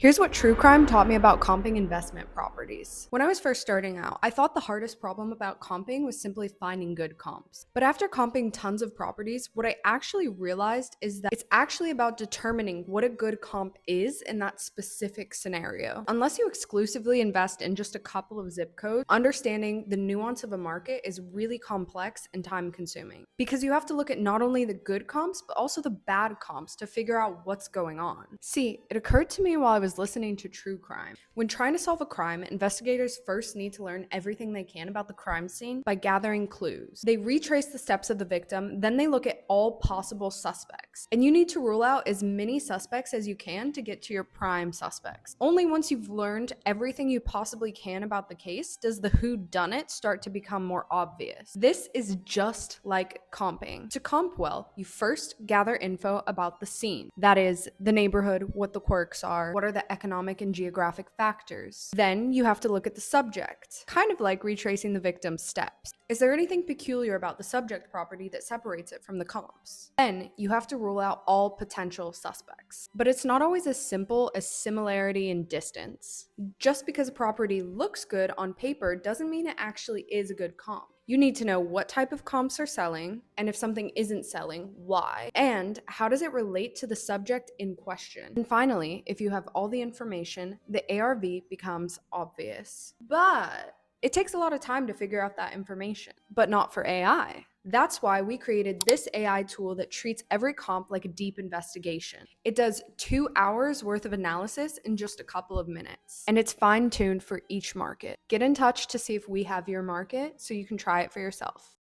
Here's what true crime taught me about comping investment properties. When I was first starting out, I thought the hardest problem about comping was simply finding good comps. But after comping tons of properties, what I actually realized is that it's actually about determining what a good comp is in that specific scenario. Unless you exclusively invest in just a couple of zip codes, understanding the nuance of a market is really complex and time consuming. Because you have to look at not only the good comps, but also the bad comps to figure out what's going on. See, it occurred to me while I was listening to true crime. When trying to solve a crime, investigators first need to learn everything they can about the crime scene by gathering clues. They retrace the steps of the victim, then they look at all possible suspects. And you need to rule out as many suspects as you can to get to your prime suspects. Only once you've learned everything you possibly can about the case does the whodunit start to become more obvious. This is just like comping. To comp well, you first gather info about the scene. That is, the neighborhood, what the quirks are, what are the economic and geographic factors. Then you have to look at the subject, kind of like retracing the victim's steps. Is there anything peculiar about the subject property that separates it from the comps? Then you have to rule out all potential suspects. But it's not always as simple as similarity and distance. Just because a property looks good on paper doesn't mean it actually is a good comp. You need to know what type of comps are selling, and if something isn't selling, why, and how does it relate to the subject in question. And finally, if you have all the information, the ARV becomes obvious. But it takes a lot of time to figure out that information, but not for AI. That's why we created this AI tool that treats every comp like a deep investigation. It does 2 hours worth of analysis in just a couple of minutes, and it's fine-tuned for each market. Get in touch to see if we have your market so you can try it for yourself.